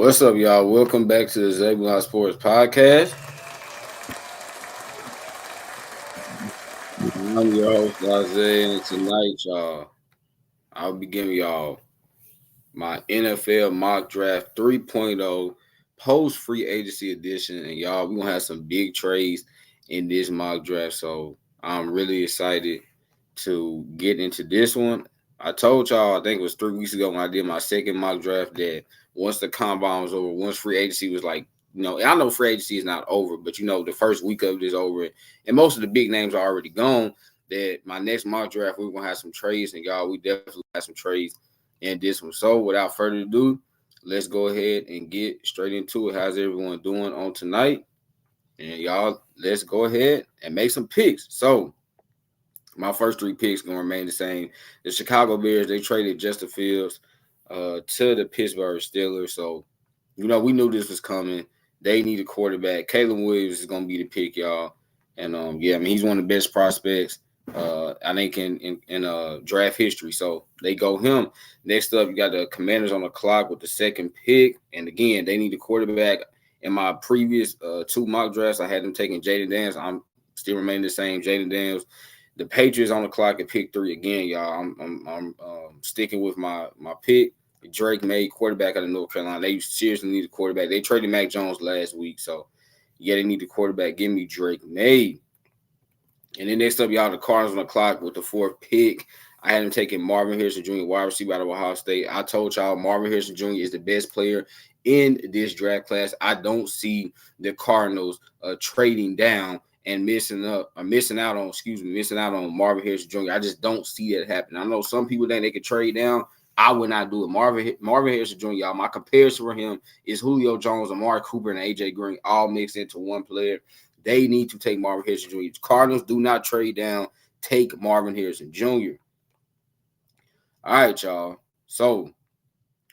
What's up, y'all? Welcome back to the Zebulon Sports Podcast. I'm your host, Isaiah, and tonight, y'all, I'll be giving y'all my NFL mock draft 3.0 post free agency edition. And y'all, we're going to have some big trades in this mock draft. So I'm really excited to get into this one. I told y'all, I think it was 3 weeks ago when I did my second mock draft, that once the combine was over, once free agency was like, I know free agency is not over, but the first week of it is over, and most of the big names are already gone. That my next mock draft, we're gonna have some trades, and y'all, we definitely have some trades in this one. So without further ado, let's go ahead and get straight into it. How's everyone doing on tonight? And y'all, let's go ahead and make some picks. So my first three picks gonna remain the same. The Chicago Bears, they traded Justin Fields to the Pittsburgh Steelers. So, we knew this was coming. They need a quarterback. Caleb Williams is gonna be the pick, y'all. And he's one of the best prospects I think in draft history. So they go him. Next up, you got the Commanders on the clock with the second pick. And again, they need a quarterback. In my previous two mock drafts, I had them taking Jayden Daniels. I'm still remaining the same, Jayden Daniels. The Patriots on the clock at pick 3 again, y'all. I'm sticking with my pick. Drake May, quarterback out of North Carolina. They seriously need a quarterback. They traded Mac Jones last week, so yeah, they need a quarterback. Give me Drake May. And then next up, y'all, the Cardinals on the clock with the fourth pick. I had him taking Marvin Harrison Jr., wide receiver out of Ohio State. I told y'all Marvin Harrison Jr. is the best player in this draft class. I don't see the Cardinals trading down and missing out on Marvin Harrison Jr. I just don't see that happen. I know some people think they could trade down. I would not do it. Marvin Harrison Jr., y'all, my comparison for him is Julio Jones, Amari Cooper, and A.J. Green all mixed into one player. They need to take Marvin Harrison Jr. Cardinals do not trade down. Take Marvin Harrison Jr. All right, y'all. So,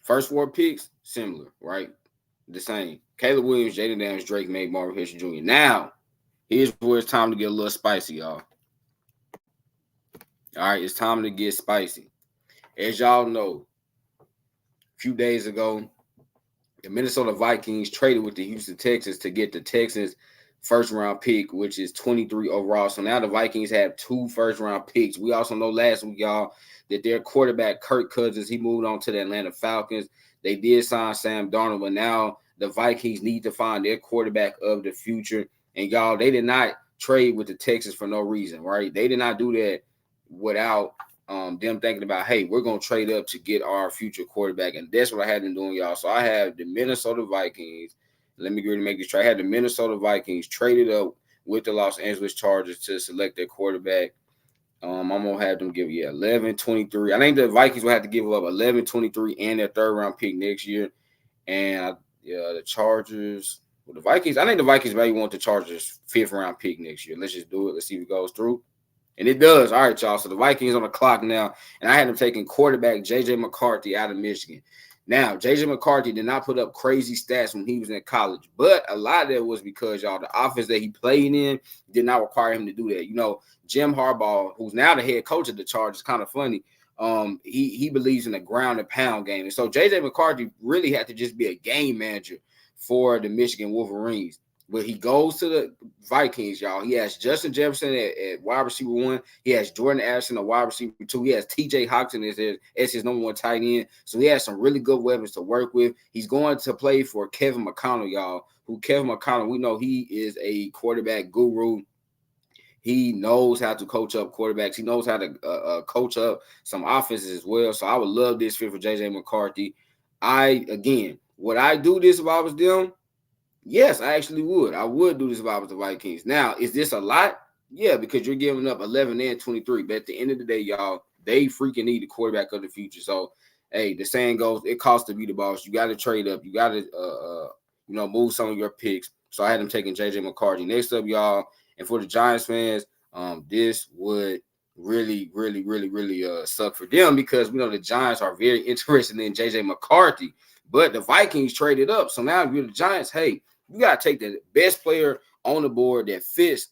first four picks, similar, right? The same. Caleb Williams, Jayden Daniels, Drake May, Marvin Harrison Jr. Now, here's where it's time to get a little spicy, y'all. All right, it's time to get spicy. As y'all know, a few days ago, the Minnesota Vikings traded with the Houston Texans to get the Texans' first-round pick, which is 23 overall. So now the Vikings have 2 first-round picks. We also know last week, y'all, that their quarterback, Kirk Cousins, he moved on to the Atlanta Falcons. They did sign Sam Darnold, but now the Vikings need to find their quarterback of the future. And, y'all, they did not trade with the Texans for no reason, right? They did not do that without them thinking about, hey, we're going to trade up to get our future quarterback. And that's what I had them doing, y'all. So I have the Minnesota Vikings. Let me go and make this trade. I had the Minnesota Vikings traded up with the Los Angeles Chargers to select their quarterback. I'm going to have them give 11, 23. I think the Vikings will have to give up 11, 23 and their third-round pick next year. And the Chargers, the Vikings, I think the Vikings maybe want the Chargers' 5th-round pick next year. Let's just do it. Let's see if it goes through. And it does. All right, y'all. So the Vikings on the clock now. And I had them taking quarterback J.J. McCarthy out of Michigan. Now, J.J. McCarthy did not put up crazy stats when he was in college, but a lot of that was because, y'all, the offense that he played in did not require him to do that. Jim Harbaugh, who's now the head coach of the Chargers, kind of funny. He believes in the ground and pound game. And so J.J. McCarthy really had to just be a game manager for the Michigan Wolverines. But he goes to the Vikings, y'all. He has Justin Jefferson at wide receiver 1. He has Jordan Addison at wide receiver 2. He has T.J. Hockenson as his number 1 tight end. So he has some really good weapons to work with. He's going to play for Kevin McConnell, y'all. Kevin McConnell, we know he is a quarterback guru. He knows how to coach up quarterbacks. He knows how to coach up some offenses as well. So I would love this fit for J.J. McCarthy. Would I do this if I was them? Yes, I actually would. I would do this if I was the Vikings. Now, is this a lot? Yeah, because you're giving up 11 and 23. But at the end of the day, y'all, they freaking need the quarterback of the future. So, hey, the saying goes, it costs to be the boss. You got to trade up. You got to, move some of your picks. So I had them taking J.J. McCarthy. Next up, y'all, and for the Giants fans, this would really, really, really, really suck for them because we know the Giants are very interested in J.J. McCarthy. But the Vikings traded up. So now if you're the Giants, hey, you got to take the best player on the board that fits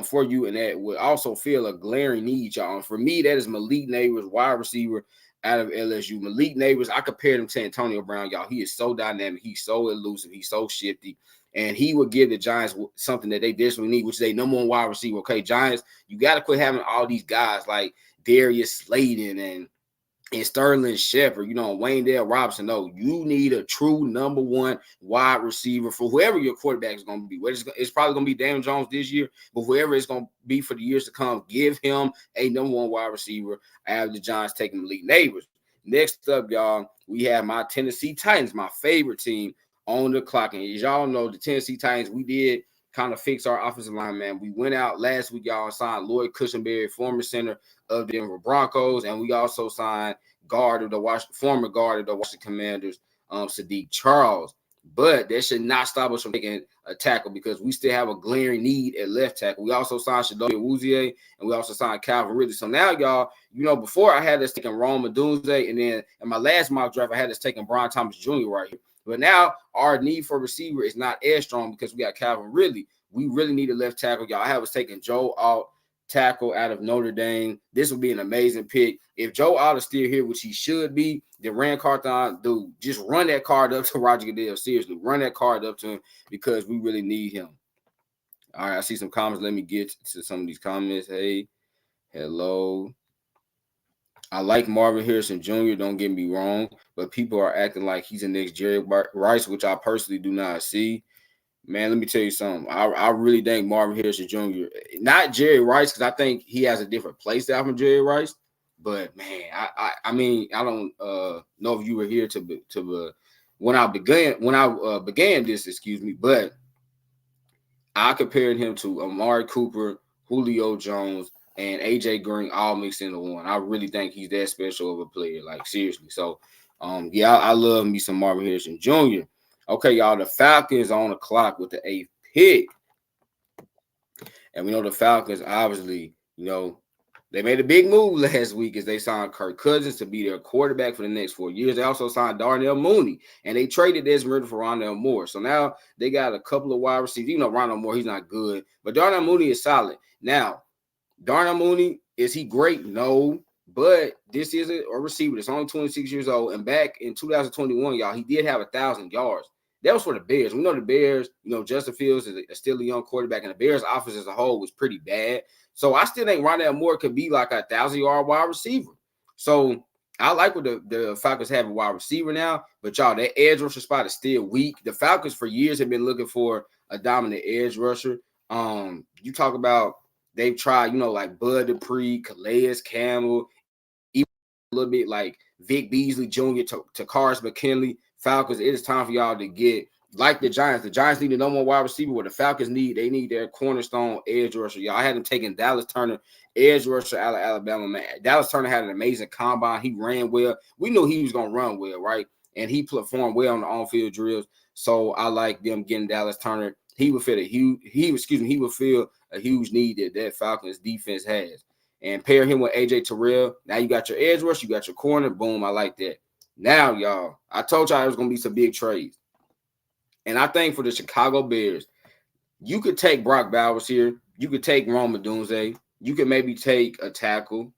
for you and that would also fill a glaring need, y'all. For me, that is Malik Neighbors, wide receiver out of LSU. Malik Neighbors, I compared him to Antonio Brown, y'all. He is so dynamic. He's so elusive. He's so shifty. And he would give the Giants something that they desperately need, which is a number one wide receiver. Okay, Giants, you got to quit having all these guys like Darius Slayton and Sterling Shepard, Wayndale Robinson. No, you need a true number one wide receiver for whoever your quarterback is going to be. It's probably going to be Daniel Jones this year, but whoever it's going to be for the years to come, give him a number one wide receiver. I have the Giants taking Malik Neighbors. Next up, y'all, we have my Tennessee Titans, my favorite team, on the clock. And as y'all know, the Tennessee Titans, we did kind of fix our offensive line, man. We went out last week, y'all, and signed Lloyd Cushenberry, former center of the Denver Broncos, and we also signed former guard of the Washington Commanders, Sadiq Charles. But that should not stop us from taking a tackle because we still have a glaring need at left tackle. We also signed Chidobe Awuzie, and we also signed Calvin Ridley. So now, y'all, before I had us taking Rome Odunze, and then in my last mock draft, I had us taking Brian Thomas Jr. right here. But now our need for receiver is not as strong because we got Calvin Ridley. We really need a left tackle, y'all. I have us taking Joe Alt, tackle out of Notre Dame. This would be an amazing pick. If Joe Alt is still here, which he should be, then Rand Carthon, dude, just run that card up to Roger Goodell. Seriously, run that card up to him because we really need him. All right, I see some comments. Let me get to some of these comments. Hey, hello. I like Marvin Harrison Jr., don't get me wrong, but people are acting like he's the next Jerry Rice, which I personally do not see. Man, let me tell you something. I really think Marvin Harrison Jr., not Jerry Rice, because I think he has a different play style from Jerry Rice. But man, I mean, I don't know if you were here when I began this, but I compared him to Amari Cooper, Julio Jones, and AJ Green all mixed into one. I really think he's that special of a player, like seriously. So, I love me some Marvin Harrison Jr. Okay, y'all, the Falcons are on the clock with the 8th pick. And we know the Falcons, obviously, they made a big move last week as they signed Kirk Cousins to be their quarterback for the next 4 years. They also signed Darnell Mooney, and they traded Desmond Ridder for Rondale Moore. So now they got a couple of wide receivers. Rondale Moore, he's not good, but Darnell Mooney is solid. Now, Darnell Mooney, is he great? No, but this is a receiver that's only 26 years old. And back in 2021, y'all, he did have 1,000 yards. That was for the Bears. We know the Bears, Justin Fields is still a young quarterback, and the Bears' offense as a whole was pretty bad. So I still think Rondale Moore could be like a 1,000-yard wide receiver. So I like what the Falcons have a wide receiver now, but y'all, that edge rusher spot is still weak. The Falcons for years have been looking for a dominant edge rusher. You talk about they've tried, like Bud Dupree, Calais Campbell, even a little bit like Vic Beasley Jr., Takaris McKinley. Falcons, it is time for y'all to get like the Giants. The Giants need a number one wide receiver. What the Falcons need, they need their cornerstone edge rusher. Y'all, I had them taking Dallas Turner, edge rusher out of Alabama, man. Dallas Turner had an amazing combine. He ran well. We knew he was going to run well, right? And he performed well on the on-field drills. So I like them getting Dallas Turner. He would fill a huge need that Falcons defense has. And pair him with AJ Terrell. Now you got your edge rush, you got your corner. Boom, I like that. Now, y'all, I told y'all it was going to be some big trades. And I think for the Chicago Bears, you could take Brock Bowers here. You could take Rome Odunze. You could maybe take a tackle.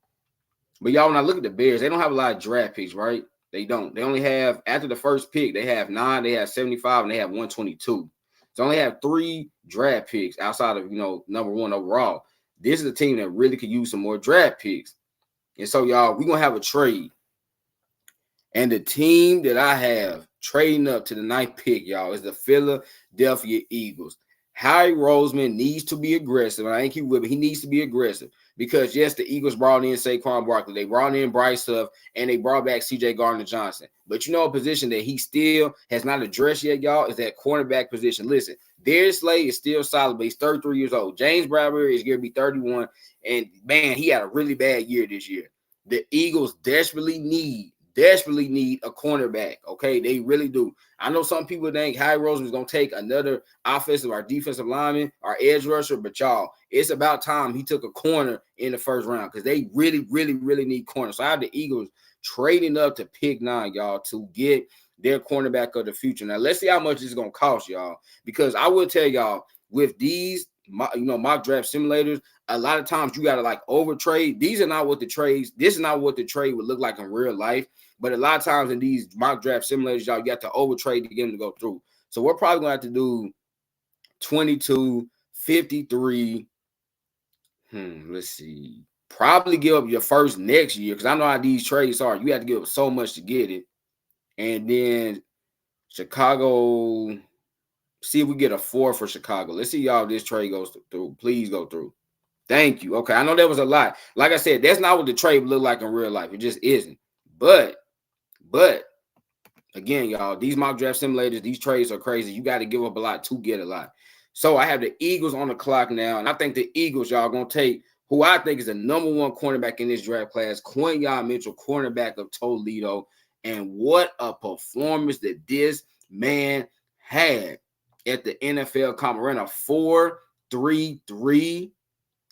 But y'all, when I look at the Bears, they don't have a lot of draft picks, right? They don't. They only have, after the first pick, they have 9, they have 75, and they have 122. So only have 3 draft picks outside of, number 1 overall. This is a team that really could use some more draft picks. And so, y'all, we're going to have a trade. And the team that I have trading up to the 9th pick, y'all, is the Philadelphia Eagles. Howie Roseman needs to be aggressive. And I think he will, but he needs to be aggressive. Because, yes, the Eagles brought in Saquon Barkley. They brought in Bryce Huff, and they brought back C.J. Gardner-Johnson. But a position that he still has not addressed yet, y'all, is that cornerback position. Listen, Darius Slay is still solid, but he's 33 years old. James Bradbury is going to be 31. And, man, he had a really bad year this year. The Eagles desperately need a cornerback, okay? They really do. I know some people think Howie Roseman is going to take another offensive or defensive lineman or edge rusher, but y'all, it's about time he took a corner in the first round because they really, really, really need corners. So I have the Eagles trading up to pick 9, y'all, to get their cornerback of the future. Now, let's see how much it's going to cost, y'all, because I will tell y'all, with these mock draft simulators, a lot of times you gotta like over trade. These are not what the trades. This is not what the trade would look like in real life. But a lot of times in these mock draft simulators, y'all, you have to over trade to get them to go through. So we're probably gonna have to do 22, 53. Let's see. Probably give up your first next year because I know how these trades are. You have to give up so much to get it. And then Chicago, see if we get a 4 for Chicago. Let's see y'all if this trade goes through. Please go through. Thank you. Okay, I know that was a lot. Like I said, that's not what the trade would look like in real life. It just isn't. But again, y'all, these mock draft simulators, these trades are crazy. You got to give up a lot to get a lot. So I have the Eagles on the clock now, and I think the Eagles, y'all, going to take who I think is the number one cornerback in this draft class, Quinyon Mitchell, cornerback of Toledo. And what a performance that this man had at the NFL Combine. A 4.33.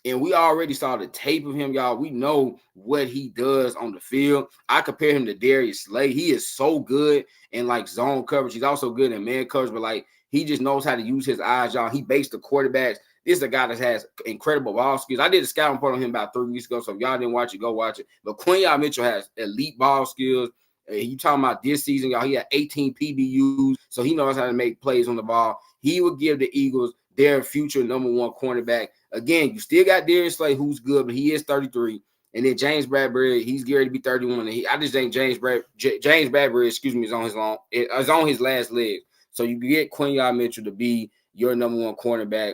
And we already saw the tape of him, y'all. We know what he does on the field. I compare him to Darius Slay. He is so good in like zone coverage. He's also good in man coverage, but like he just knows how to use his eyes, y'all. He based the quarterbacks. This is a guy that has incredible ball skills. I did a scouting report on him about 3 weeks ago, so if y'all didn't watch it, go watch it. But Quinyon Mitchell has elite ball skills. You talking about this season, y'all, he had 18 PBUs, so he knows how to make plays on the ball. He would give the Eagles their future number one cornerback. Again, you still got Darius Slay, who's good, but he is 33. And then James Bradbury, he's geared to be 31. And I just think James Bradbury, is on his last leg. So you get Quinyon Mitchell to be your number one cornerback.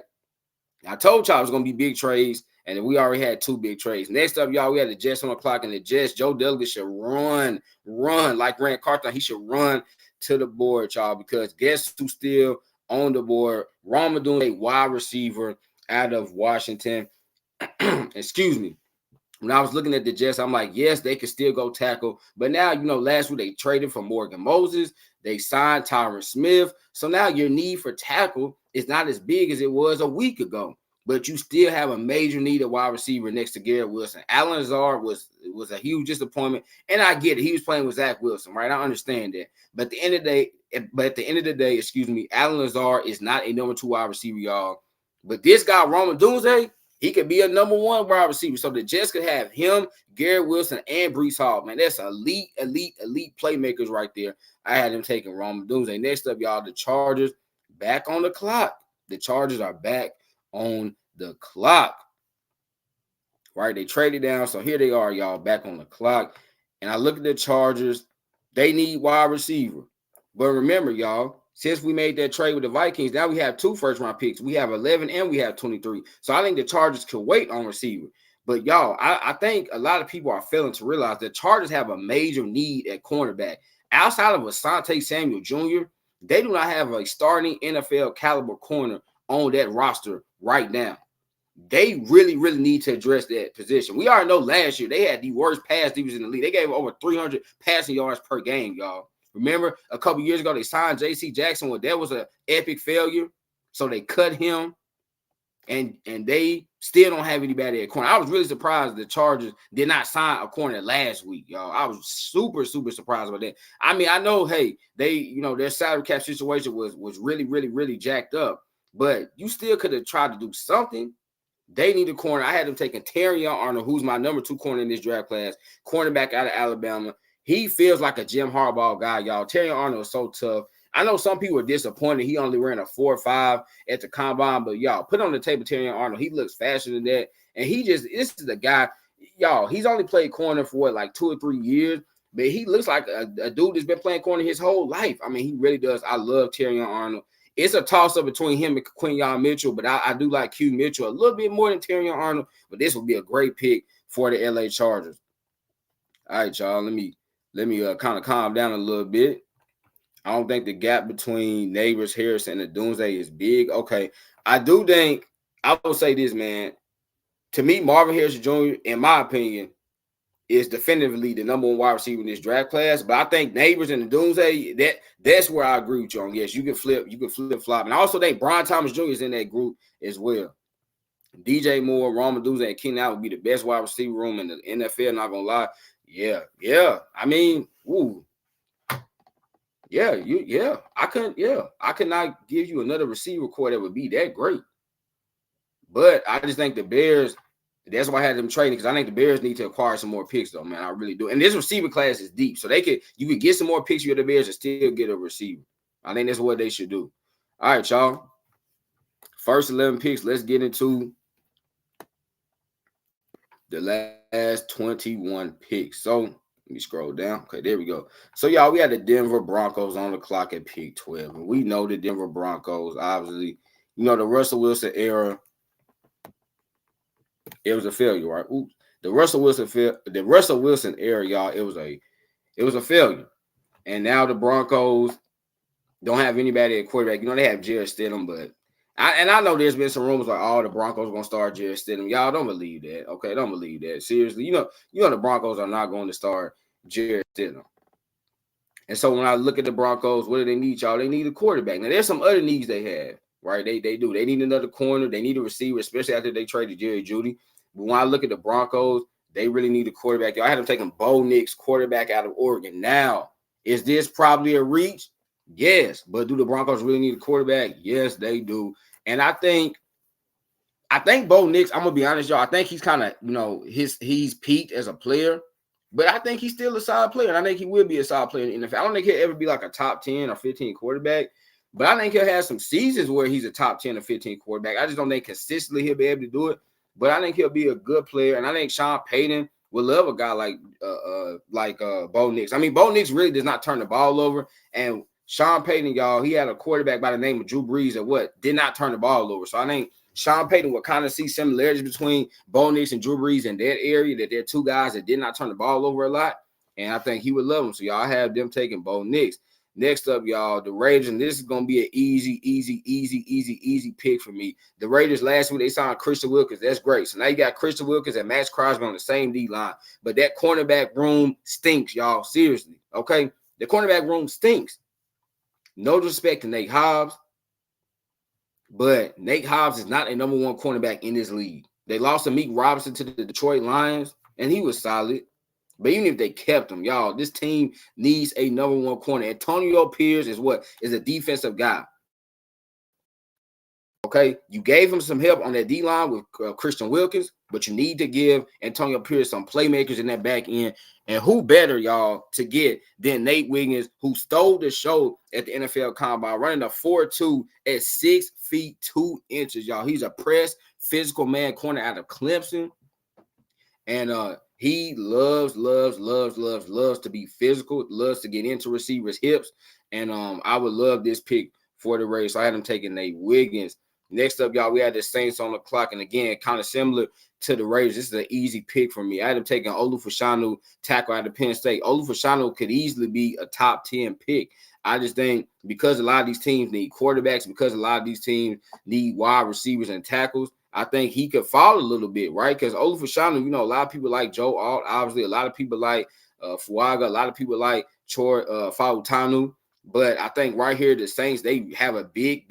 I told y'all it was going to be big trades, and we already had 2 big trades. Next up, y'all, we had the Jets on the clock, and the Jets, Joe Douglas should run like Rand Carthon. He should run to the board, y'all, because guess who's still on the board? Rome Odunze, wide receiver out of Washington. Excuse me. When I was looking at the Jets, I'm like, yes, they can still go tackle. But now, last week they traded for Morgan Moses. They signed Tyron Smith. So now your need for tackle is not as big as it was a week ago. But you still have a major need at wide receiver next to Garrett Wilson. Allen Lazard was a huge disappointment. And I get it. He was playing with Zach Wilson, right? I understand that. But at the end of the day, Allen Lazard is not a number 2 wide receiver, y'all. But this guy, Rome Odunze, he could be a number 1 wide receiver. So the Jets could have him, Garrett Wilson, and Breece Hall. Man, that's elite playmakers right there. I had him taking Rome Odunze. Next up, y'all, the Chargers back on the clock. The Chargers are back on the clock. Right? They traded down. So here they are, y'all, back on the clock. And I look at the Chargers. They need wide receiver. But remember, y'all, since we made that trade with the Vikings, now we have 2 first-round picks. We have 11 and we have 23. So I think the Chargers can wait on receiver. But, y'all, I think a lot of people are failing to realize that Chargers have a major need at cornerback. Outside of Asante Samuel Jr., they do not have a starting NFL caliber corner on that roster right now. They really, really need to address that position. We already know last year they had the worst pass defense in the league. They gave over 300 passing yards per game, y'all. Remember, a couple years ago, they signed J.C. Jackson. Well, that was an epic failure. So they cut him, and they still don't have anybody at corner. I was really surprised the Chargers did not sign a corner last week, y'all. I was super, super surprised about that. I mean, I know, hey, they, their salary cap situation was really, really, really jacked up. But you still could have tried to do something. They need a corner. I had them taking Terrion Arnold, who's my number 2 corner in this draft class, cornerback out of Alabama. He feels like a Jim Harbaugh guy, y'all. Terrion Arnold is so tough. I know some people are disappointed. He only ran a 4.5 at the combine, but y'all, put on the table Terrion Arnold. He looks faster than that. And this is the guy, y'all, he's only played corner for like 2 or 3 years, but he looks like a dude that's been playing corner his whole life. I mean, he really does. I love Terrion Arnold. It's a toss-up between him and Quinyon Mitchell, but I do like Q Mitchell a little bit more than Terrion Arnold, but this will be a great pick for the LA Chargers. All right, y'all, let me kind of calm down a little bit. I don't think the gap between Neighbors, Harrison, and Odunze is big. Okay, I do think, I will say this, man. To me, Marvin Harrison Jr., in my opinion, is definitively the number 1 wide receiver in this draft class. But I think Neighbors and Odunze, that's where I agree with you on. Yes, you can flip-flop. And I also think Brian Thomas Jr. is in that group as well. DJ Moore, Rome Odunze, and Keenan Allen would be the best wide receiver room in the NFL, not going to lie. Yeah. I mean, ooh. I could not give you another receiver core that would be that great. But I just think the Bears, that's why I had them trading, because I think the Bears need to acquire some more picks, though, man. I really do. And this receiver class is deep. So you could get some more picks with the Bears and still get a receiver. I think that's what they should do. All right, y'all. First 11 picks. Let's get into the last 21 picks. So let me scroll down. Okay, there we go. So, y'all, we had the Denver Broncos on the clock at pick 12. And we know the Denver Broncos, obviously, the Russell Wilson era, it was a failure, right? Oops. The Russell Wilson era, y'all, it was a failure. And now the Broncos don't have anybody at quarterback. They have Jarrett Stidham, but I know there's been some rumors like, the Broncos are gonna start Jarrett Stidham. Y'all don't believe that, okay? Don't believe that. Seriously, the Broncos are not going to start Jarrett Stidham. And so when I look at the Broncos, what do they need, y'all? They need a quarterback. Now there's some other needs they have, right? They do. They need another corner. They need a receiver, especially after they traded Jerry Jeudy. But when I look at the Broncos, they really need a quarterback. Y'all had them taking Bo Nix, quarterback out of Oregon. Now, is this probably a reach? Yes. But do the Broncos really need a quarterback? Yes, they do. And I think Bo Nix, I'm gonna be honest, y'all. I think he's kind of, he's peaked as a player, but I think he's still a solid player. And I think he will be a solid player in the NFL. I don't think he'll ever be like a top 10 or 15 quarterback, but I think he'll have some seasons where he's a top 10 or 15 quarterback. I just don't think consistently he'll be able to do it, but I think he'll be a good player. And I think Sean Payton will love a guy like Bo Nix. I mean, Bo Nix really does not turn the ball over, and Sean Payton, y'all, he had a quarterback by the name of Drew Brees that did not turn the ball over. So I think Sean Payton will kind of see similarities between Bo Nix and Drew Brees in that area, that they're two guys that did not turn the ball over a lot. And I think he would love them. So y'all have them taking Bo Nix. Next up, y'all, the Raiders, and this is going to be an easy pick for me. The Raiders last week, they signed Christian Wilkins. That's great. So now you got Christian Wilkins and Max Crosby on the same D-line. But that cornerback room stinks, y'all. Seriously, okay? The cornerback room stinks. No disrespect to Nate Hobbs, but Nate Hobbs is not a number one cornerback in this league. They lost Amik Robinson to the Detroit Lions, and he was solid. But even if they kept him, y'all, this team needs a number one corner. Antonio Pierce is a defensive guy. Okay, you gave him some help on that D-line with Christian Wilkins, but you need to give Antonio Pierce some playmakers in that back end. And who better, y'all, to get than Nate Wiggins, who stole the show at the NFL Combine, running a 4.2 at 6 feet 2 inches, y'all. He's a press, physical man corner out of Clemson. And he loves to be physical, loves to get into receivers' hips. And I would love this pick for the Raiders. So I had him taking Nate Wiggins. Next up, y'all, we had the Saints on the clock. And again, kind of similar to the Raiders. This is an easy pick for me. I had him taking Olu Fashanu, tackle out of Penn State. Olu Fashanu could easily be a top 10 pick. I just think because a lot of these teams need quarterbacks, because a lot of these teams need wide receivers and tackles, I think he could fall a little bit, right? Because Olu Fashanu, a lot of people like Joe Alt. Obviously, a lot of people like Fuaga. A lot of people like Chor Fautanu. But I think right here, the Saints, they have a big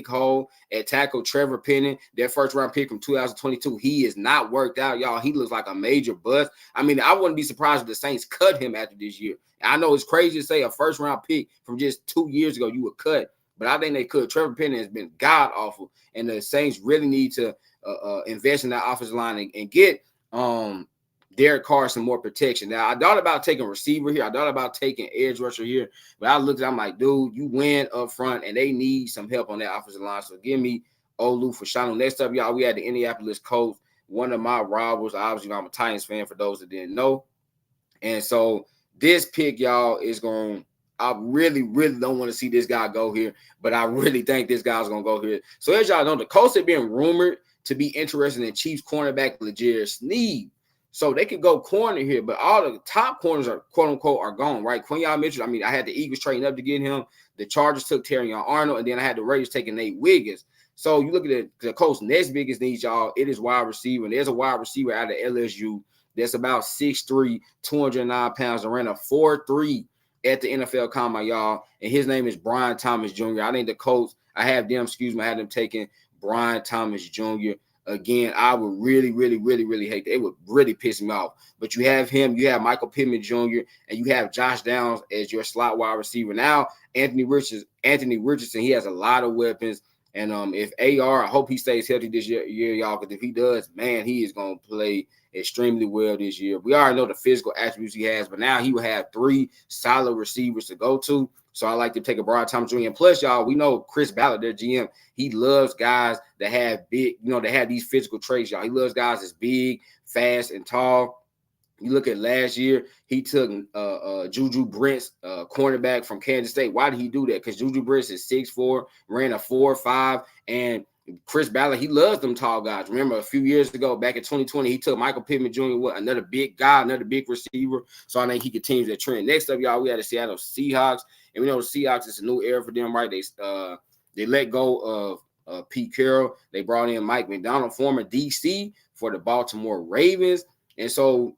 hole at tackle. Trevor Penning, their first-round pick from 2022, he is not worked out, y'all. He looks like a major bust. I mean, I wouldn't be surprised if the Saints cut him after this year. I know it's crazy to say a first-round pick from just 2 years ago you would cut, but I think they could. Trevor Penning has been god-awful, and the Saints really need to invest in that offensive line and get Derek Carr some more protection. Now, I thought about taking receiver here. I thought about taking edge rusher here. But I looked at it, I'm like, dude, you win up front, and they need some help on that offensive line. So give me Olu Fashanu. Next up, y'all, we had the Indianapolis Colts, one of my rivals. Obviously, I'm a Titans fan for those that didn't know. And so this pick, y'all, is going – I really don't want to see this guy go here, but I really think this guy's going to go here. So as y'all know, the Colts have been rumored to be interested in Chiefs cornerback L'Jarius Sneed. So they could go corner here, but all the top corners are, quote unquote, are gone, right? Quinyon Mitchell, I mean, I had the Eagles trading up to get him. The Chargers took Terrion Arnold, and then I had the Raiders taking Nate Wiggins. So you look at the Colts' next biggest needs, y'all, it is wide receiver. And there's a wide receiver out of LSU that's about 6'3", 209 pounds, and ran a 4.3 at the NFL Combine, y'all. And his name is Brian Thomas Jr. I think the Colts, I had them taking Brian Thomas Jr. Again, I would really hate that. It would really piss me off. But you have him, you have Michael Pittman Jr., and you have Josh Downs as your slot wide receiver. Now, Anthony Richardson, he has a lot of weapons And if AR, I hope he stays healthy this year, y'all, because if he does, man, he is going to play extremely well this year. We already know the physical attributes he has, but now he will have 3 solid receivers to go to. So I like to take a Brian Thomas Jr. And plus, y'all, we know Chris Ballard, their GM, he loves guys that have big, they have these physical traits, y'all. He loves guys that's big, fast, and tall. You look at last year, he took Juju Brents, cornerback from Kansas State. Why did he do that? Because Juju Brents is 6'4", ran a 4.5, and Chris Ballard, he loves them tall guys. Remember, a few years ago, back in 2020, he took Michael Pittman Jr., another big guy, another big receiver. So I think he continues that trend. Next up, y'all, we had the Seattle Seahawks, and we know the Seahawks is a new era for them, right? They let go of Pete Carroll. They brought in Mike McDonald, former DC, for the Baltimore Ravens, and so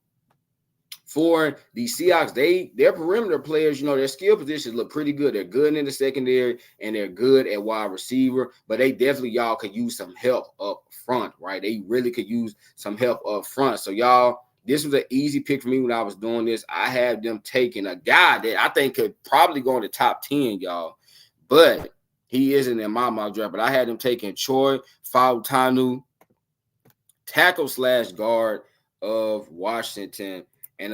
for the Seahawks, their perimeter players, their skill positions look pretty good. They're good in the secondary and they're good at wide receiver, but they definitely, y'all, could use some help up front, right? They really could use some help up front. So, y'all, this was an easy pick for me when I was doing this. I had them taking a guy that I think could probably go in the top 10, y'all, but he isn't in my mock draft. But I had them taking Troy Fautanu, tackle/guard of Washington. And,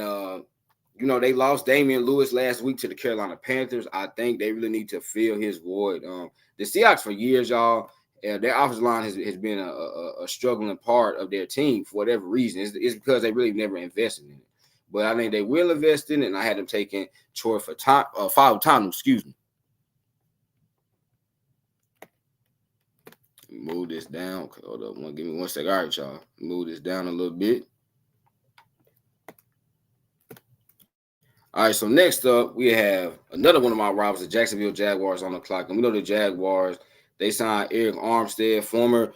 they lost Damian Lewis last week to the Carolina Panthers. I think they really need to fill his void. The Seahawks for years, y'all, their offensive line has been a struggling part of their team for whatever reason. It's because they really never invested in it. But I think they will invest in it, and I had them taking Troy Fautanu, excuse me. Move this down. Okay, hold up. Give me 1 second. All right, y'all. Move this down a little bit. All right, so next up, we have another one of my rivals, the Jacksonville Jaguars, on the clock. And we know the Jaguars, they signed Eric Armstead, former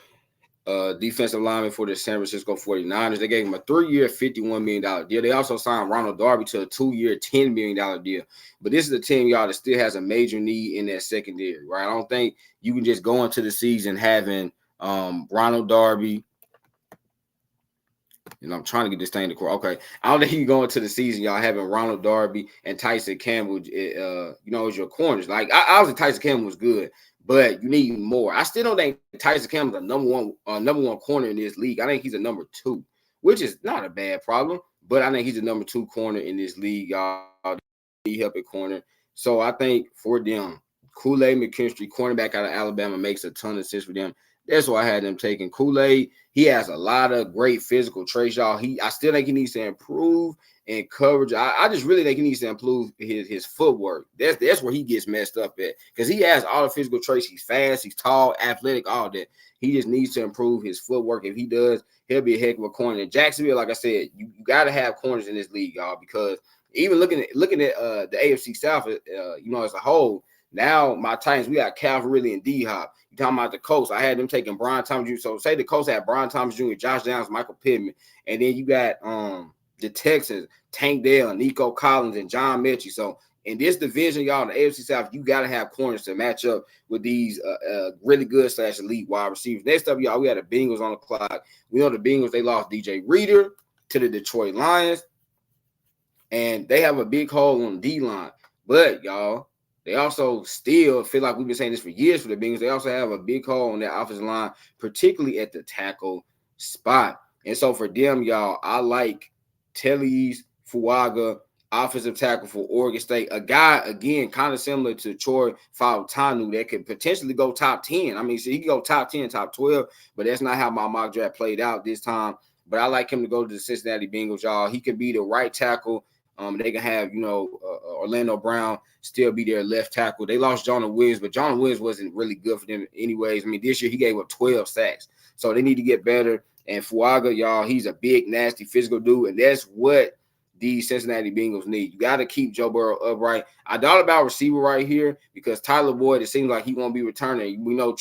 defensive lineman for the San Francisco 49ers. They gave him a 3-year, $51 million deal. They also signed Ronald Darby to a 2-year, $10 million deal. But this is a team, y'all, that still has a major need in that secondary, right? I don't think you can just go into the season having Ronald Darby. I'm trying to get this thing to correct. Okay. I don't think you go into the season, y'all, having Ronald Darby and Tyson Campbell, as your corners. Like, I was Tyson Campbell was good, but you need more. I still don't think Tyson Campbell's a number one corner in this league. I think he's a number 2, which is not a bad problem, but I think he's a number 2 corner in this league, y'all. Need help at corner. So I think for them, Kool-Aid McKinstry, cornerback out of Alabama, makes a ton of sense for them. That's why I had them taking Kool-Aid. He has a lot of great physical traits, y'all. I still think he needs to improve in coverage. I just really think he needs to improve his footwork. That's where he gets messed up at, because he has all the physical traits. He's fast, he's tall, athletic, all that. He just needs to improve his footwork. If he does, he'll be a heck of a corner. In Jacksonville, like I said, you got to have corners in this league, y'all, because even looking at the AFC South, as a whole. Now, my Titans, we got Calvin Ridley and D-Hop. You talking about the Colts. I had them taking Brian Thomas Jr. So, say the Colts had Brian Thomas Jr., Josh Downs, Michael Pittman. And then you got the Texans, Tank Dell, Nico Collins, and John Mechie. So, in this division, y'all, in the AFC South, you got to have corners to match up with these really good / elite wide receivers. Next up, y'all, we had the Bengals on the clock. We know the Bengals, they lost DJ Reader to the Detroit Lions. And they have a big hole on the D-line. But, y'all, they also still feel like we've been saying this for years for the Bengals. They also have a big hole on their offensive line, particularly at the tackle spot. And so for them, y'all, I like Tellez Fuaga, offensive tackle for Oregon State. A guy, again, kind of similar to Troy Fautanu that could potentially go top 10. I mean, so he can go top 10, top 12, but that's not how my mock draft played out this time. But I like him to go to the Cincinnati Bengals, y'all. He could be the right tackle. They can have, Orlando Brown still be their left tackle. They lost Jonah Williams, but Jonah Williams wasn't really good for them anyways. I mean, this year he gave up 12 sacks. So they need to get better. And Fuaga, y'all, he's a big, nasty, physical dude, and that's what the Cincinnati Bengals need. You got to keep Joe Burrow upright. I thought about receiver right here because Tyler Boyd, it seems like he won't be returning. We know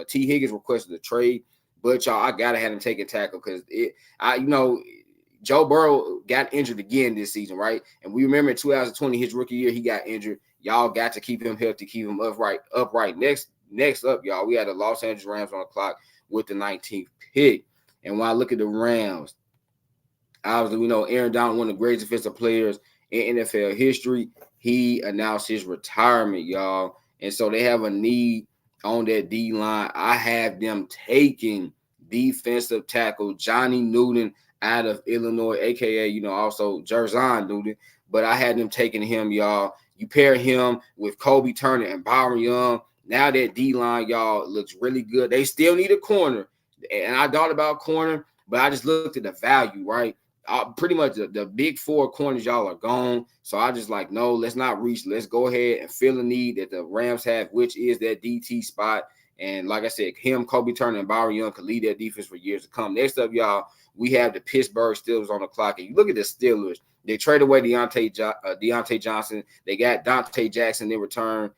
T. Higgins requested a trade, but y'all, I got to have him take a tackle because Joe Burrow got injured again this season, right? And we remember in 2020, his rookie year, he got injured. Y'all got to keep him healthy, keep him upright. Next up, y'all, we had the Los Angeles Rams on the clock with the 19th pick. And when I look at the Rams, obviously, we know Aaron Donald, one of the greatest defensive players in NFL history. He announced his retirement, y'all. And so they have a need on that D line. I have them taking defensive tackle Johnny Newton out of Illinois, aka also Jerzon Newton. But I had them taking him, y'all. You pair him with Kobe Turner and Byron Young. Now that D line, y'all, looks really good. They still need a corner, and I thought about corner, but I just looked at the value, right? Pretty much the big four corners, y'all, are gone. So I just like, no, let's not reach. Let's go ahead and fill the need that the Rams have, which is that DT spot. And like I said, him, Kobe Turner, and Byron Young could lead that defense for years to come. Next up, y'all, we have the Pittsburgh Steelers on the clock. And you look at the Steelers. They traded away Deontay Johnson. They got Dante Jackson in return.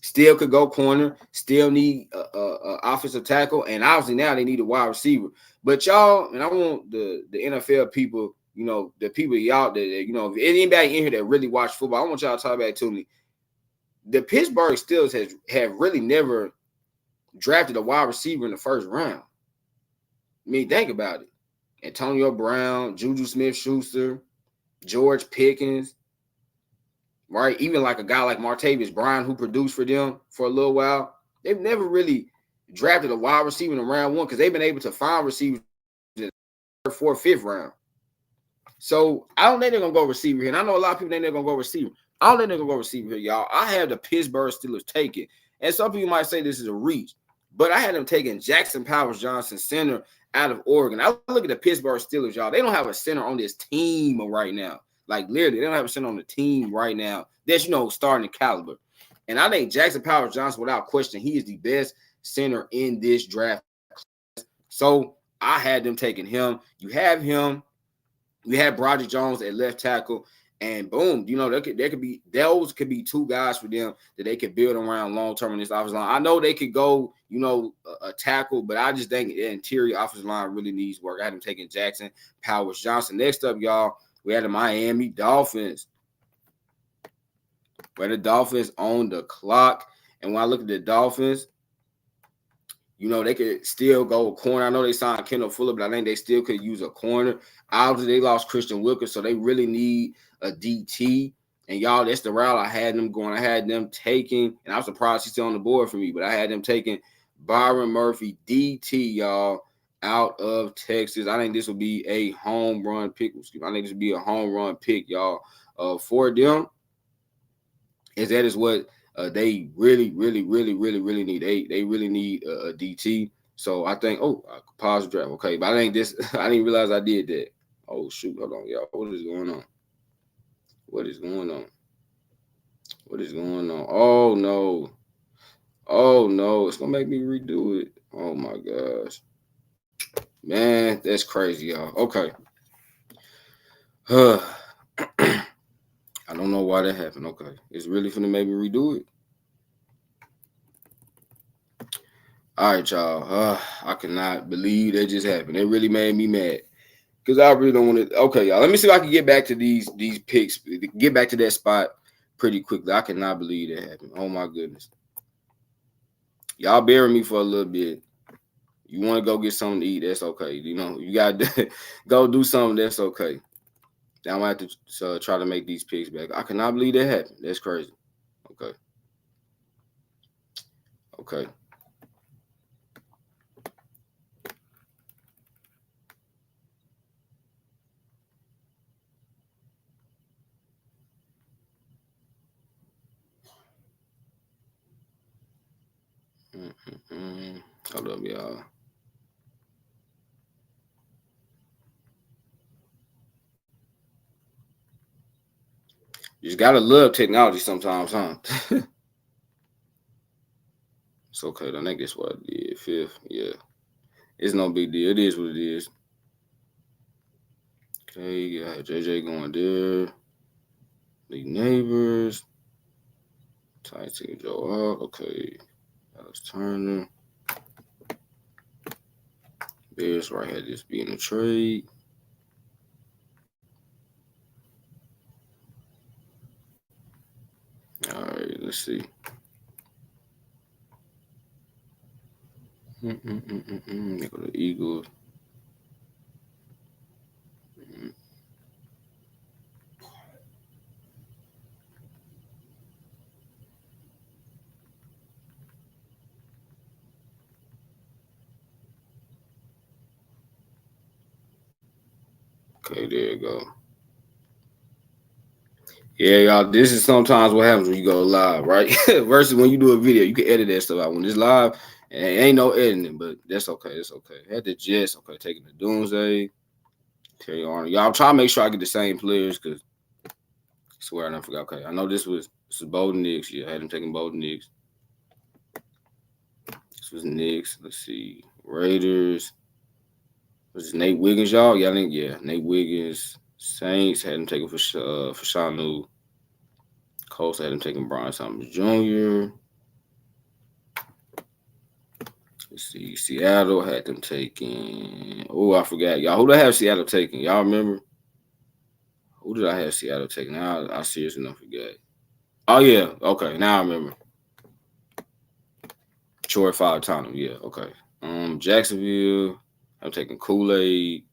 Still could go corner, still need a offensive tackle, and obviously now they need a wide receiver. But y'all, and I want the NFL people, the people y'all that if anybody in here that really watch football, I want y'all to talk back to me. The Pittsburgh Steelers have really never drafted a wide receiver in the first round. I mean, think about it. Antonio Brown, Juju Smith-Schuster, George Pickens, right? Even like a guy like Martavis Bryant, who produced for them for a little while. They've never really drafted a wide receiver in round one because they've been able to find receivers in the 4th, 5th round. So I don't think they're going to go receiver here. And I know a lot of people think they're going to go receiver. I don't think they're going to go receiver here, y'all. I have the Pittsburgh Steelers taking. And some people might say this is a reach. But I had them taking Jackson Powers Johnson, center out of Oregon. I look at the Pittsburgh Steelers, y'all. They don't have a center on this team right now. Like, literally, they don't have a center on the team right now that's, starting caliber. And I think Jackson Powers Johnson, without question, he is the best center in this draft. So I had them taking him. You have him. You have Broderick Jones at left tackle. And boom, those could be two guys for them that they could build around long term in this offensive line. I know they could go, a tackle, but I just think the interior offensive line really needs work. I had them taking Jackson Powers Johnson. Next up, y'all, we had the Miami Dolphins. Where the Dolphins on the clock. And when I look at the Dolphins, they could still go a corner. I know they signed Kendall Fuller, but I think they still could use a corner. Obviously, they lost Christian Wilkins, so they really need a DT. And y'all, that's the route I had them going. I had them taking, and I'm surprised he's still on the board for me, but I had them taking Byron Murphy, DT, y'all, out of Texas. I think this will be a home run pick. I think this will be a home run pick, y'all, for them. Is that is what they really, really, really, really, really need. They really need a DT. So I think, I could pause the draft. Okay, but I think this, I didn't realize I did that. Oh, shoot. Hold on, y'all. What is going on? What is going on? What is going on? Oh, no. Oh, no. It's going to make me redo it. Oh, my gosh. Man, that's crazy, y'all. Okay. I don't know why that happened. Okay. It's really finna make me redo it. All right, y'all. I cannot believe that just happened. It really made me mad. Because I really don't want to. Okay, y'all. Let me see if I can get back to these picks. Get back to that spot pretty quickly. I cannot believe that happened. Oh, my goodness. Y'all bear with me for a little bit. You want to go get something to eat, that's okay. You got to go do something, that's okay. Now I'm going to have to try to make these picks back. I cannot believe that happened. That's crazy. Okay. Okay. Hold up, y'all. You just gotta love technology sometimes, huh? It's okay. I think that's what I did. 5th, yeah. It's no big deal. It is what it is. Okay, got JJ going there. The neighbors. Ty take Joe out. Okay. Alex Turner. Bears right had this being a trade. All right, let's see. They go to Eagles. Okay, there you go. Yeah, y'all, this is sometimes what happens when you go live, right? Versus when you do a video, you can edit that stuff out. When it's live, and ain't no editing, but that's okay. It's okay. Had the Jets, okay, taking the Doomsday. Terry Arnold. Y'all, I'm trying to make sure I get the same players because I swear I don't forgot. Okay, I know this was Bolden Knicks. Yeah, I had him taking Bolden Knicks. This was Knicks. Let's see. Raiders. Was it Nate Wiggins, y'all? Yeah, I think, yeah. Nate Wiggins. Saints had him taking for Shanu. Colts had him taking Brian Thomas Jr. Let's see. Seattle had them taking. Oh, I forgot. Y'all, who did I have Seattle taking? Y'all remember? Who did I have Seattle taking? Now I seriously don't forget. Oh, yeah. Okay. Now I remember. Troy Fautanu. Yeah. Okay. Jacksonville. I'm taking Kool-Aid.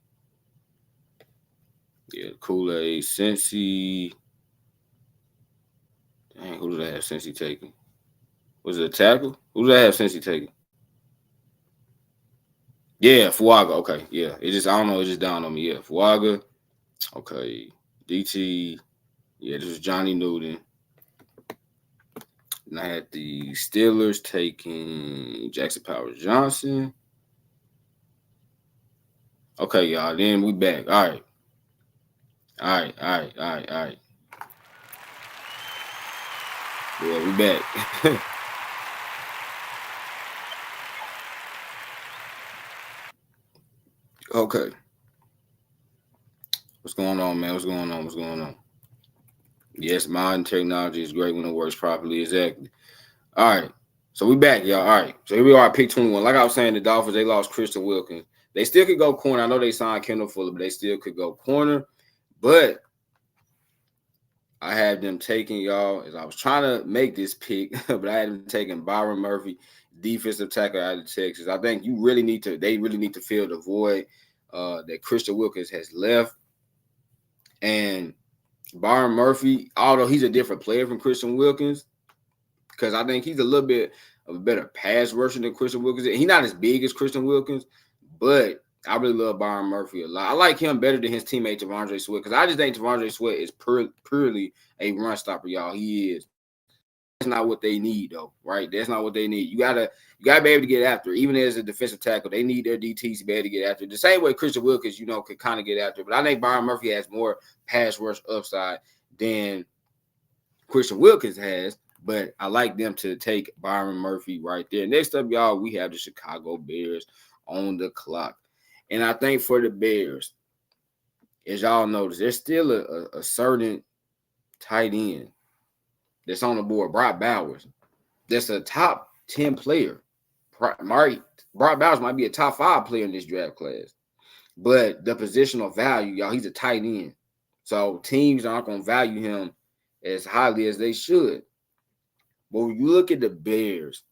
Yeah, Kool-Aid. Cincy. Dang, who did I have Cincy taking? Was it a tackle? Who did I have Cincy taking? Yeah, Fuaga. Okay. Yeah. It just, I don't know. It just dawned on me. Yeah. Fuaga. Okay. DT. Yeah, this was Johnny Newton. And I had the Steelers taking Jackson Powers Johnson. Okay, y'all. Then we back. All right. All right. Yeah, we back. Okay. What's going on, man? What's going on? Yes, modern technology is great when it works properly. Exactly. All right. So we back, y'all. All right. So here we are at pick 21. Like I was saying, the Dolphins, they lost Christian Wilkins. They still could go corner. I know they signed Kendall Fuller, but they still could go corner. But I had them taking, y'all, as I was trying to make this pick, but I had them taking Byron Murphy, defensive tackle out of Texas. I think they really need to fill the void that Christian Wilkins has left. And Byron Murphy, although he's a different player from Christian Wilkins, because I think he's a little bit of a better pass rusher than Christian Wilkins. He's not as big as Christian Wilkins, but I really love Byron Murphy a lot. I like him better than his teammate T'Vondre Sweat because I just think T'Vondre Sweat is purely a run stopper, y'all. He is. That's not what they need, though, right? That's not what they need. You gotta be able to get after it. Even as a defensive tackle, they need their DTs to be able to get after it. The same way Christian Wilkins, could kind of get after it. But I think Byron Murphy has more pass rush upside than Christian Wilkins has. But I like them to take Byron Murphy right there. Next up, y'all, we have the Chicago Bears on the clock. And I think for the Bears, as y'all notice, there's still a certain tight end that's on the board, Brock Bowers. That's a top 10 player. Brock Bowers might be a top 5 player in this draft class. But the positional value, y'all, he's a tight end. So teams aren't going to value him as highly as they should. But when you look at the Bears,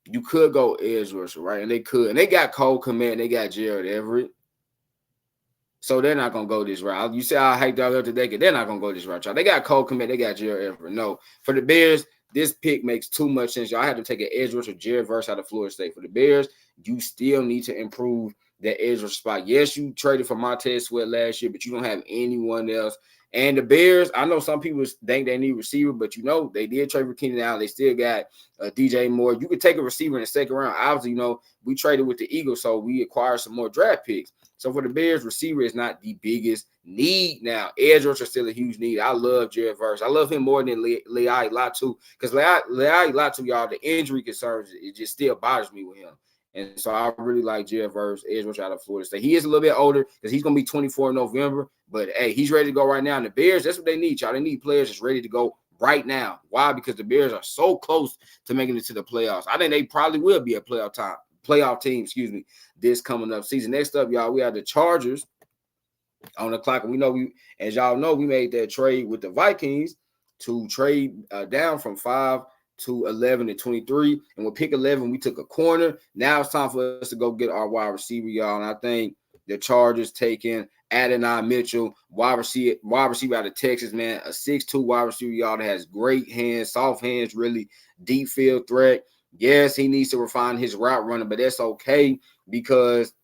you could go edge rusher, right? And they could. And they got Cole Kmet, they got Gerald Everett. So they're not going to go this route. You say I hyped out there today, they're not going to go this route, y'all. They got Cole Kmet, they got Gerald Everett. No. For the Bears, this pick makes too much sense. Y'all had to take an edge rusher, Jared Verse out of Florida State. For the Bears, you still need to improve that edge rusher spot. Yes, you traded for Montez Sweat last year, but you don't have anyone else. And the Bears, I know some people think they need receiver, but they did trade for Keenan Allen. They still got DJ Moore. You could take a receiver in the second round. Obviously, we traded with the Eagles, so we acquired some more draft picks. So for the Bears, receiver is not the biggest need now. Edge rusher is still a huge need. I love Jared Verse. I love him more than Leai Latu because Leai Latu, y'all, the injury concerns, it just still bothers me with him. And so I really like Jared Verse, edge rusher out of Florida State. He is a little bit older because he's going to be 24 in November. But, hey, he's ready to go right now. And the Bears, that's what they need, y'all. They need players that's ready to go right now. Why? Because the Bears are so close to making it to the playoffs. I think they probably will be a playoff team, this coming up season. Next up, y'all, we have the Chargers on the clock. And as y'all know, we made that trade with the Vikings to trade down from 5 to 11 and 23. And with pick 11, we took a corner. Now it's time for us to go get our wide receiver, y'all. And I think the Chargers taking Adonai Mitchell, wide receiver out of Texas, man. A 6'2" wide receiver, y'all, that has great hands, soft hands, really deep field threat. Yes, he needs to refine his route running, but that's okay because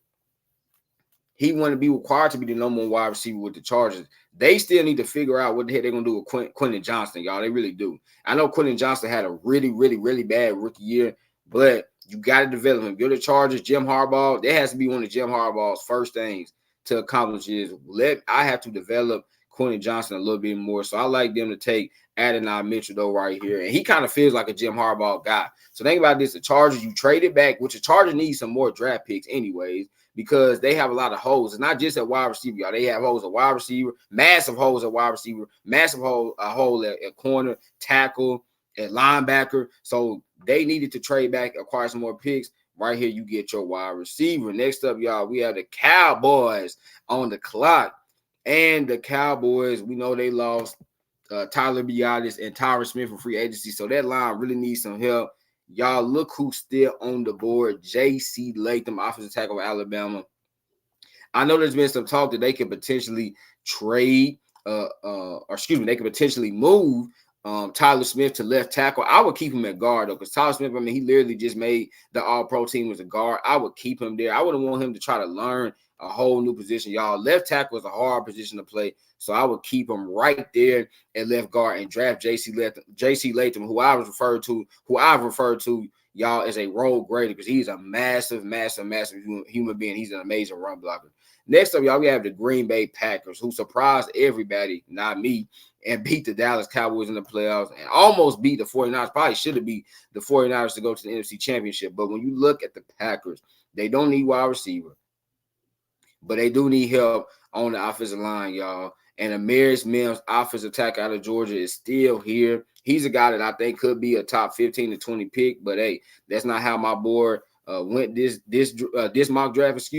he wouldn't be required to be the number one wide receiver with the Chargers. They still need to figure out what the heck they're going to do with Quentin Johnston, y'all. They really do. I know Quentin Johnston had a really, really, really bad rookie year, but you got to develop him. If you're the Chargers, Jim Harbaugh, that has to be one of Jim Harbaugh's first things to accomplish is I have to develop Quentin Johnston a little bit more. So I like them to take Adonai Mitchell, though, right here. And he kind of feels like a Jim Harbaugh guy. So think about this. The Chargers, you traded back, which the Chargers need some more draft picks anyways, because they have a lot of holes. It's not just at wide receiver, y'all. They have holes at wide receiver, massive holes at wide receiver, massive hole at corner, tackle, at linebacker. So they needed to trade back, acquire some more picks. Right here, you get your wide receiver. Next up, y'all, we have the Cowboys on the clock. And the Cowboys, we know they lost Tyler Biadasz and Tyron Smith for free agency. So that line really needs some help. Y'all, look who's still on the board. J.C. Latham, offensive tackle of Alabama. I know there's been some talk that they could potentially trade, they could potentially move Tyler Smith to left tackle. I would keep him at guard, though, because Tyler Smith, I mean, he literally just made the All-Pro team as a guard. I would keep him there. I wouldn't want him to try to learn a whole new position, y'all. Left tackle is a hard position to play, so I would keep him right there at left guard and draft J.C. Latham, who I've referred to, y'all, as a role grader because he's a massive, massive, massive human being. He's an amazing run blocker. Next up, y'all, we have the Green Bay Packers, who surprised everybody, not me, and beat the Dallas Cowboys in the playoffs and almost beat the 49ers. Probably should have beat the 49ers to go to the NFC Championship. But when you look at the Packers, they don't need wide receiver, but they do need help on the offensive line, y'all. And Amarius Mims, offensive tackle out of Georgia, is still here. He's a guy that I think could be a top 15 to 20 pick, but hey, that's not how my board went this mock draft,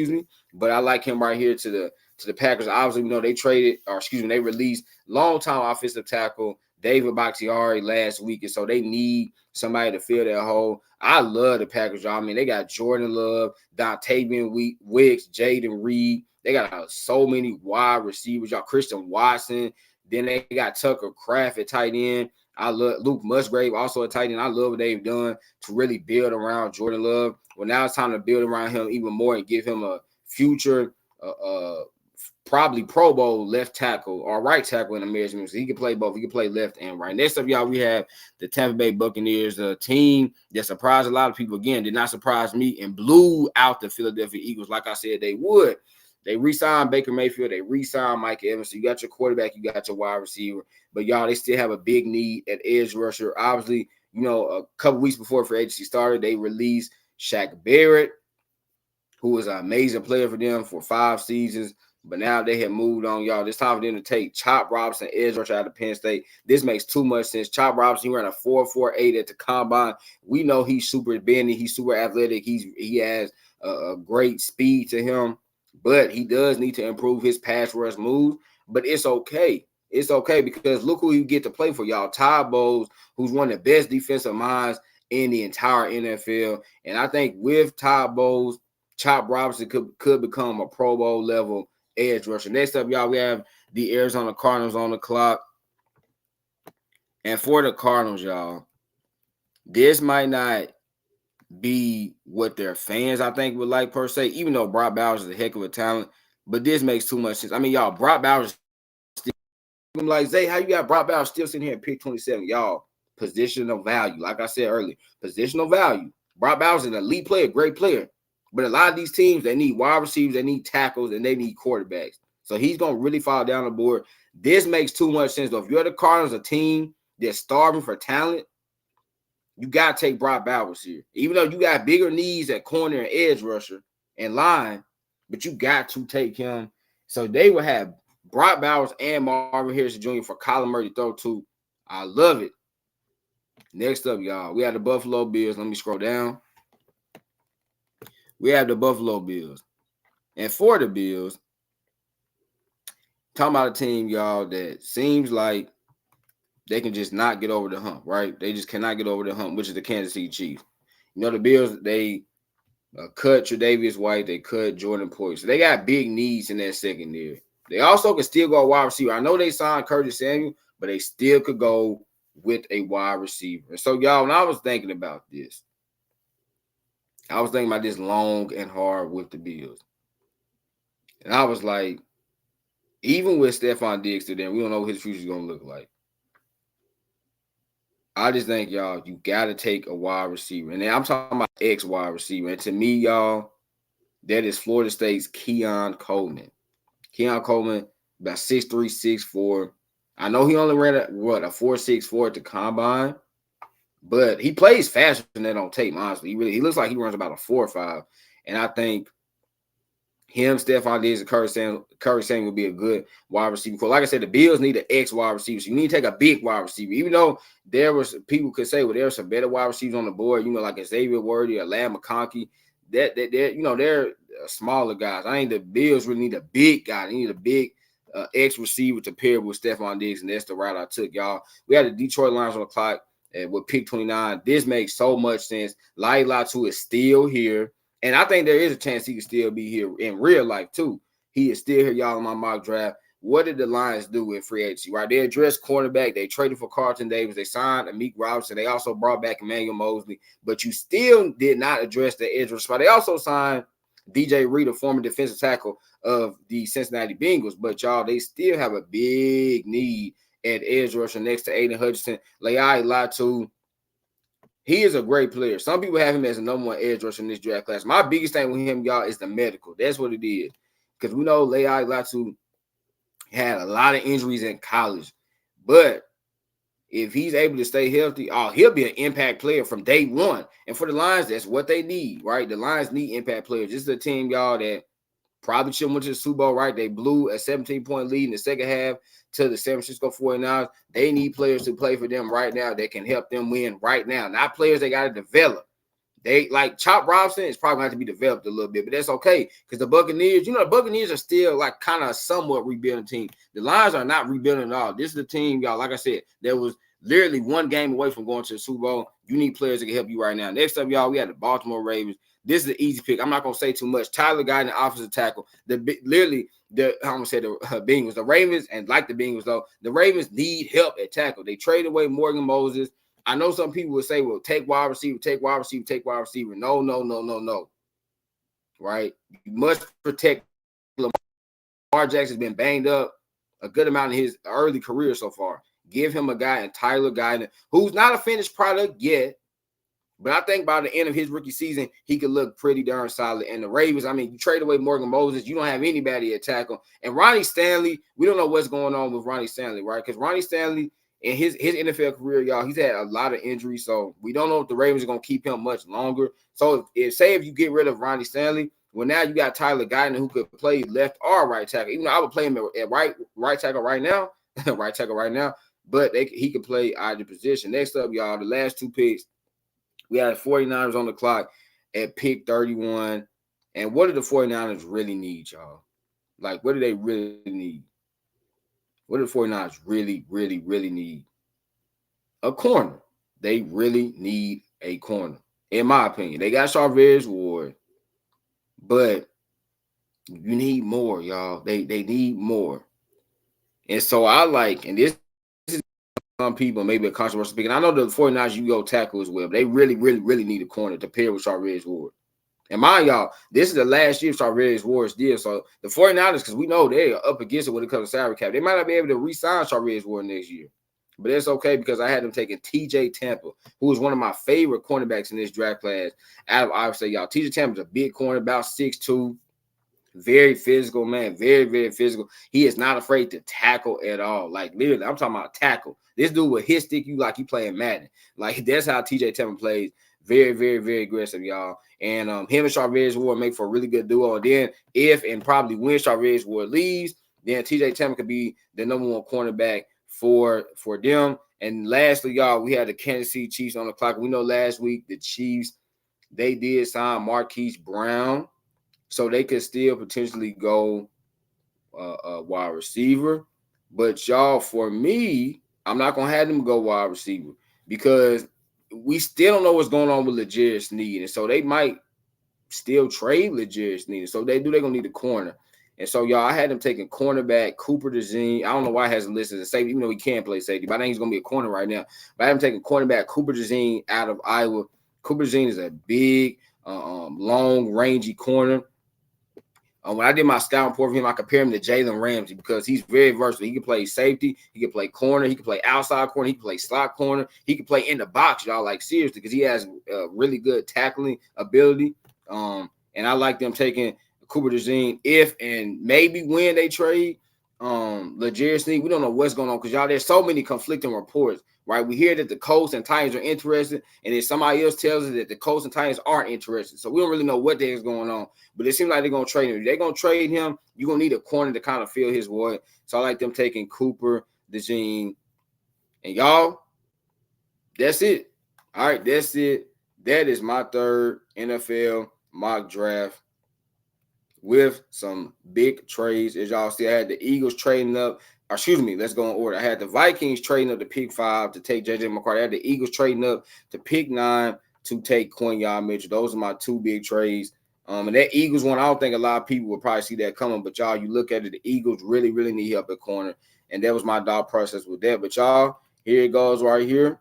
But I like him right here to the Packers. Obviously, we know they released longtime offensive tackle David Bakhtiari last week, and so they need somebody to fill that hole. I love the Packers, y'all. I mean, they got Jordan Love, Dontavian Wicks, Jaden Reed. They got so many wide receivers, y'all. Christian Watson. Then they got Tucker Kraft at tight end. I love Luke Musgrave, also a tight end. I love what they've done to really build around Jordan Love. Well, now it's time to build around him even more and give him a future, probably Pro Bowl left tackle or right tackle in the American. So he can play both. He can play left and right. Next up, y'all, we have the Tampa Bay Buccaneers, a team that surprised a lot of people. Again, did not surprise me and blew out the Philadelphia Eagles like I said they would. They re-signed Baker Mayfield. They re-signed Mike Evans. So you got your quarterback, you got your wide receiver. But, y'all, they still have a big need at edge rusher. Obviously, a couple weeks before free agency started, they released Shaq Barrett, who was an amazing player for them for 5 seasons. But now they have moved on, y'all. It's time for them to take Chop Robinson, edge rusher out of Penn State. This makes too much sense. Chop Robinson, he ran a 4.48 at the combine. We know he's super bendy. He's super athletic. He has a great speed to him. But he does need to improve his pass rush moves. But it's okay. It's okay because look who you get to play for, y'all. Todd Bowles, who's one of the best defensive minds in the entire NFL. And I think with Todd Bowles, Chop Robinson could become a Pro Bowl level edge rusher. Next up, y'all, we have the Arizona Cardinals on the clock. And for the Cardinals, y'all, this might not be what their fans, I think, would like per se, even though Brock Bowers is a heck of a talent. But this makes too much sense. I mean, y'all, Brock Bowers still, I'm like, Zay, how you got Brock Bowers still sitting here at pick 27? Y'all, positional value. Like I said earlier, positional value. Brock Bowers is an elite player, great player. But a lot of these teams, they need wide receivers, they need tackles, and they need quarterbacks. So he's going to really fall down the board. This makes too much sense, though. If you're the Cardinals, a team that's starving for talent, you got to take Brock Bowers here. Even though you got bigger needs at corner and edge rusher and line, but you got to take him. So they will have Brock Bowers and Marvin Harrison Jr. for Kyler Murray to throw to. I love it. Next up, y'all, we have the Buffalo Bills. Let me scroll down. We have the Buffalo Bills. And for the Bills, talking about a team, y'all, that seems like they can just not get over the hump, right? They just cannot get over the hump, which is the Kansas City Chiefs. The Bills, they cut Tre'Davious White. They cut Jordan Poyer. So they got big needs in that secondary. They also can still go wide receiver. I know they signed Curtis Samuel, but they still could go with a wide receiver. So, y'all, when I was thinking about this, I was thinking about this long and hard with the Bills. And I was like, even with Stephon Diggs to them, we don't know what his future is going to look like. I just think, y'all, you got to take a wide receiver. And then I'm talking about ex-wide receiver. And to me, y'all, that is Florida State's Keon Coleman. Keon Coleman, about 6'3", 6'4". I know he only ran a 4.64 at the combine, but he plays faster than that on tape, honestly. He looks like he runs about a 4.5. And I think him, Stephon Diggs, and Curtis Samuel will be a good wide receiver. Like I said, the Bills need an ex wide receiver. So you need to take a big wide receiver. Even though there was people could say, well, there are some better wide receivers on the board, like a Xavier Worthy or Lamb McConkey. They're smaller guys. I think the Bills really need a big guy. They need a big ex receiver to pair with Stephon Diggs, and that's the route I took, y'all. We had the Detroit Lions on the clock with pick 29. This makes so much sense. Lai Latu is still here. And I think there is a chance he could still be here in real life, too. He is still here, y'all, in my mock draft. What did the Lions do in free agency, right? They addressed cornerback. They traded for Carlton Davis. They signed Amik Robinson. They also brought back Emmanuel Mosley. But you still did not address the edge rusher spot. They also signed DJ Reed, a former defensive tackle of the Cincinnati Bengals. But, y'all, they still have a big need at edge rusher next to Aiden Hutchinson. Lai Latu. He is a great player. Some people have him as a number one edge rusher in this draft class. My biggest thing with him, y'all, is the medical. That's what it is. Because we know Lai Latu had a lot of injuries in college. But if he's able to stay healthy, he'll be an impact player from day one. And for the Lions, that's what they need, right? The Lions need impact players. This is a team, y'all, that probably should have went to the Super Bowl, right? They blew a 17-point lead in the second half to the San Francisco 49ers. They need players to play for them right now that can help them win right now. Not players they got to develop. They like Chop Robinson is probably going to have to be developed a little bit, but that's okay because the Buccaneers, the Buccaneers are still like kind of somewhat rebuilding team. The Lions are not rebuilding at all. This is the team, y'all. Like I said, there was literally one game away from going to the Super Bowl. You need players that can help you right now. Next up, y'all, we had the Baltimore Ravens. This is an easy pick. I'm not going to say too much. Tyler Guyton, offensive tackle. I'm going to say the Bengals. The Ravens, and like the Bengals, though, the Ravens need help at tackle. They traded away Morgan Moses. I know some people would say, well, take wide receiver, take wide receiver, take wide receiver. No. Right? You must protect Lamar Jackson's been banged up a good amount in his early career so far. Give him a guy in Tyler Guyton, who's not a finished product yet, but I think by the end of his rookie season, he could look pretty darn solid. And the Ravens, you trade away Morgan Moses, you don't have anybody at tackle. And Ronnie Stanley, we don't know what's going on with Ronnie Stanley, right? Because Ronnie Stanley, in his NFL career, y'all, he's had a lot of injuries, so we don't know if the Ravens are going to keep him much longer. So if you get rid of Ronnie Stanley, well, now you got Tyler Guyton who could play left or right tackle. Even though I would play him at right tackle right now, but he could play either position. Next up, y'all, the last two picks, we had 49ers on the clock at pick 31. And what do the 49ers really need, y'all? Like, what do they really need? What do the 49ers really, really, really need? A corner. They really need a corner, in my opinion. They got Charvarius Ward, but you need more, y'all. They need more. And so and this is some people, maybe a controversial speaking. I know the 49ers, you go tackle as well, but they really, really, really need a corner to pair with Charvarius Ward. And mind y'all, this is the last year Charvarius Ward's deal. So the 49ers, because we know they are up against it when it comes to salary cap, they might not be able to re-sign Charvarius Ward next year. But it's okay because I had them taking TJ Tampa, who is one of my favorite cornerbacks in this draft class out of Iowa State, y'all. TJ Tampa's a big corner, about 6'2", very physical, man, very, very physical. He is not afraid to tackle at all. Like, literally, I'm talking about tackle. This dude will hit stick you like he playing Madden. Like, that's how TJ Tampa plays. Very, very, very aggressive, y'all. And him and Charvarius Ward make for a really good duo. And then if and probably when Charvarius Ward leaves, then TJ Tampa could be the number one cornerback for them. And lastly, y'all, we had the Kansas City Chiefs on the clock. We know last week the Chiefs, they did sign Marquise Brown, so they could still potentially go wide receiver. But y'all, for me, I'm not gonna have them go wide receiver because we still don't know what's going on with L'Jarius Sneed, and so they might still trade L'Jarius Sneed. So they're gonna need a corner. And so, y'all, I had them taking cornerback Cooper DeJean. I don't know why he hasn't listed as safety, even though he can play safety. But I think he's going to be a corner right now. But I had him taking cornerback Cooper DeJean out of Iowa. Cooper DeJean is a big, long, rangy corner. When I did my scouting report for him, I compared him to Jalen Ramsey because he's very versatile. He can play safety, he can play corner, he can play outside corner, he can play slot corner, he can play in the box, y'all. Like seriously, because he has really good tackling ability. And I like them taking Cooper DeJean if and maybe when they trade L'Jarius Sneed. We don't know what's going on because y'all, there's so many conflicting reports, right? We hear that the Colts and Titans are interested, and then somebody else tells us that the Colts and Titans aren't interested. So we don't really know what the heck is going on. But it seems like they're gonna trade him. If they're gonna trade him, you're gonna need a corner to kind of fill his void. So I like them taking Cooper DeJean. And y'all, that's it. All right, that's it. That is my third NFL mock draft with some big trades. As y'all see, I had the Eagles trading up. Excuse me, let's go in order. I had the Vikings trading up to pick 5 to take J.J. McCarthy. I had the Eagles trading up to pick 9 to take Quinyon Mitchell. Those are my 2 big trades. And that Eagles one, I don't think a lot of people will probably see that coming. But y'all, you look at it, the Eagles really, really need help at corner. And that was my thought process with that. But y'all, here it goes right here.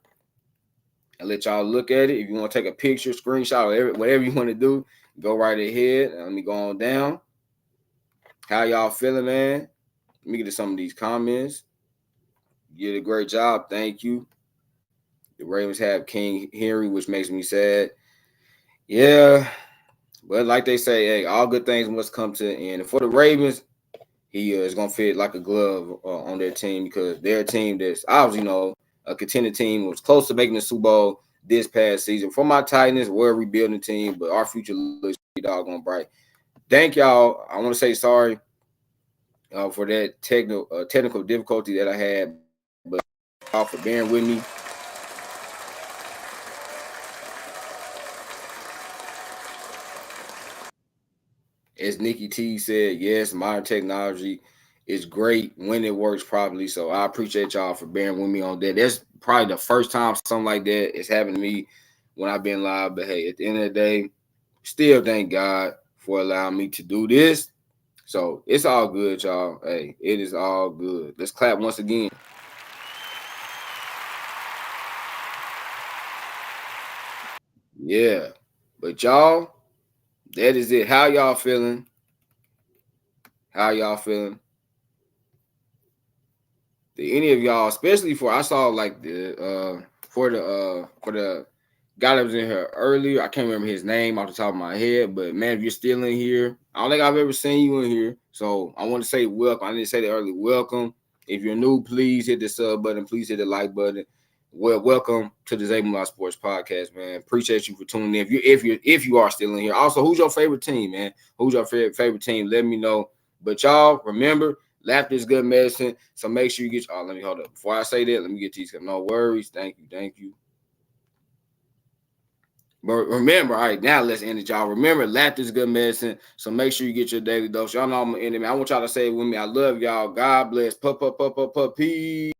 I'll let y'all look at it. If you want to take a picture, screenshot, whatever you want to do, go right ahead. Let me go on down. How y'all feeling, man? Let me get to some of these comments. You did a great job. Thank you. The Ravens have King Henry, which makes me sad. Yeah. But like they say, hey, all good things must come to an end. And for the Ravens, he is going to fit like a glove on their team because they're a team that's obviously, a contending team, was close to making the Super Bowl this past season. For my Titans, we're a rebuilding team, but our future looks pretty doggone bright. Thank y'all. I want to say sorry for that technical difficulty that I had, but y'all for bearing with me. As Nikki T said, yes, modern technology is great when it works properly. So I appreciate y'all for bearing with me on that. That's probably the first time something like that is happening to me when I've been live. But hey, at the end of the day, still thank God for allowing me to do this. So it's all good, y'all. Hey, it is all good. Let's clap once again. Yeah. But y'all, that is it. How y'all feeling? How y'all feeling? Did any of y'all, especially I saw like for the guy that was in here earlier, I can't remember his name off the top of my head, but man, if you're still in here, I don't think I've ever seen you in here. So I want to say welcome. I didn't say that earlier. Welcome. If you're new, please hit the sub button. Please hit the like button. Well, welcome to the Zabin Law Sports Podcast, man. Appreciate you for tuning in. If you are still in here, also, who's your favorite team, man? Who's your favorite team? Let me know. But y'all, remember, laughter is good medicine. So make sure you get. Let me hold up. Before I say that, let me get these. No worries. Thank you. But remember, all right, now let's end it, y'all. Remember, laughter is good medicine. So make sure you get your daily dose. Y'all know I'm gonna end it, man. I want y'all to say it with me. I love y'all. God bless. Peace.